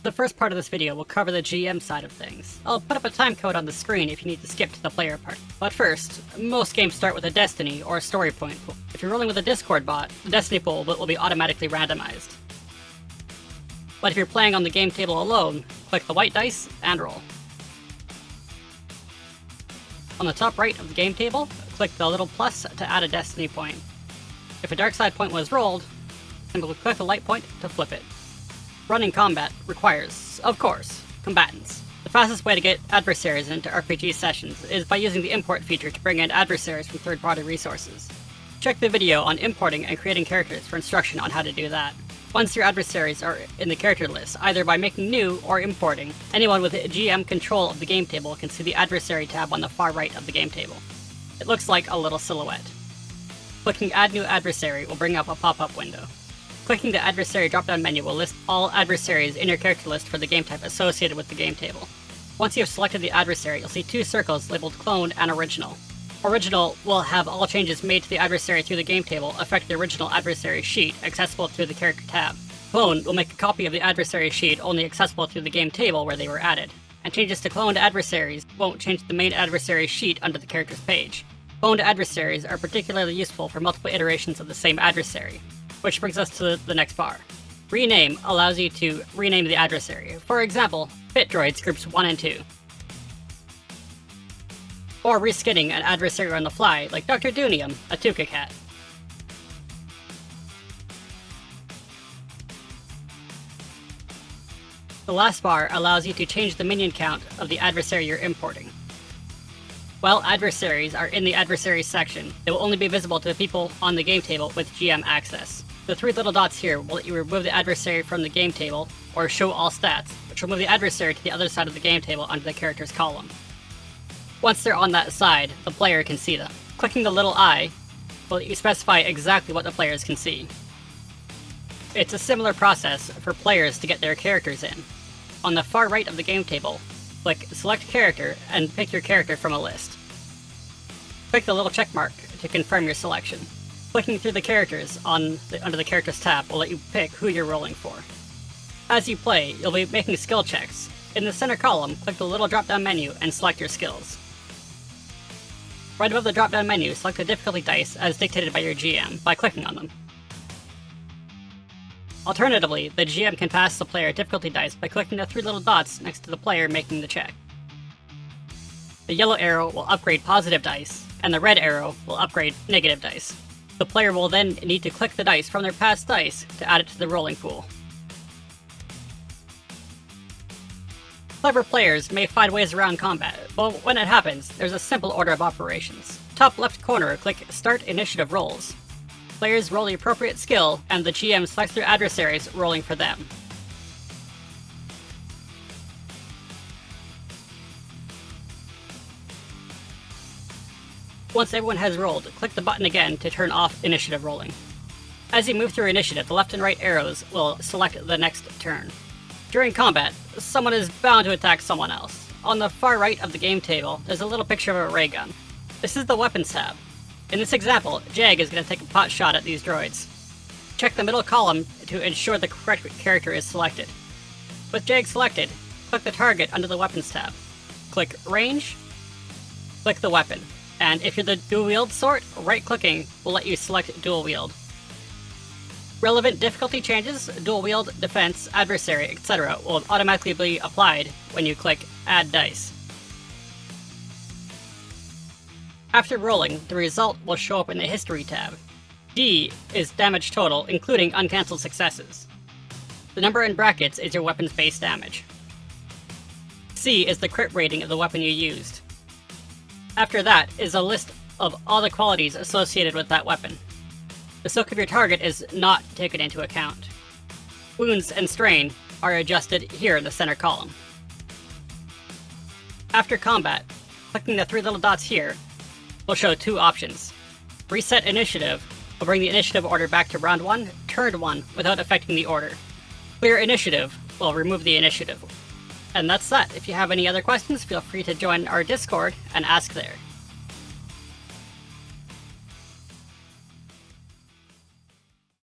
The first part of this video will cover the GM side of things. I'll put up a timecode on the screen if you need to skip to the player part. But first, most games start with a destiny or a story point pool. If you're rolling with a Discord bot, the destiny pool will be automatically randomized. But if you're playing on the game table alone, click the white dice and roll. On the top right of the game table, click the little plus to add a destiny point. If a dark side point was rolled, simply click the light point to flip it. Running combat requires, of course, combatants. The fastest way to get adversaries into RPG sessions is by using the import feature to bring in adversaries from third-party resources. Check the video on importing and creating characters for instruction on how to do that. Once your adversaries are in the character list, either by making new or importing, anyone with GM control of the game table can see the adversary tab on the far right of the game table. It looks like a little silhouette. Clicking Add New Adversary will bring up a pop-up window. Clicking the adversary drop-down menu will list all adversaries in your character list for the game type associated with the game table. Once you have selected the adversary, you'll see two circles labeled Cloned and Original. Original will have all changes made to the adversary through the game table affect the original adversary sheet, accessible through the character tab. Clone will make a copy of the adversary sheet only accessible through the game table where they were added. And changes to cloned adversaries won't change the main adversary sheet under the character's page. Cloned adversaries are particularly useful for multiple iterations of the same adversary. Which brings us to the next bar. Rename allows you to rename the adversary. For example, Pit Droids groups 1 and 2. Or reskinning an adversary on the fly, like Dr. Dunium, a Tuca cat. The last bar allows you to change the minion count of the adversary you're importing. While adversaries are in the adversaries section, they will only be visible to the people on the game table with GM access. The three little dots here will let you remove the adversary from the game table, or show all stats, which will move the adversary to the other side of the game table under the character's column. Once they're on that side, the player can see them. Clicking the little eye will let you specify exactly what the players can see. It's a similar process for players to get their characters in. On the far right of the game table, click Select Character and pick your character from a list. Click the little check mark to confirm your selection. Clicking through the characters under the Characters tab will let you pick who you're rolling for. As you play, you'll be making skill checks. In the center column, click the little drop-down menu and select your skills. Right above the drop-down menu, select the difficulty dice as dictated by your GM by clicking on them. Alternatively, the GM can pass the player difficulty dice by clicking the three little dots next to the player making the check. The yellow arrow will upgrade positive dice, and the red arrow will upgrade negative dice. The player will then need to click the dice from their past dice to add it to the rolling pool. Clever players may find ways around combat, but when it happens, there's a simple order of operations. Top left corner, click Start Initiative Rolls. Players roll the appropriate skill, and the GM selects their adversaries rolling for them. Once everyone has rolled, click the button again to turn off initiative rolling. As you move through initiative, the left and right arrows will select the next turn. During combat, someone is bound to attack someone else. On the far right of the game table, there's a little picture of a ray gun. This is the weapons tab. In this example, Jag is going to take a pot shot at these droids. Check the middle column to ensure the correct character is selected. With Jag selected, click the target under the weapons tab. Click Range, click the weapon. And if you're the dual wield sort, right-clicking will let you select dual wield. Relevant difficulty changes, dual wield, defense, adversary, etc. will automatically be applied when you click Add Dice. After rolling, the result will show up in the History tab. D is damage total, including uncancelled successes. The number in brackets is your weapon's base damage. C is the crit rating of the weapon you used. After that is a list of all the qualities associated with that weapon. The soak of your target is not taken into account. Wounds and strain are adjusted here in the center column. After combat, clicking the three little dots here will show two options. Reset Initiative will bring the initiative order back to round 1, turn 1, without affecting the order. Clear Initiative will remove the initiative. And that's that. If you have any other questions, feel free to join our Discord and ask there.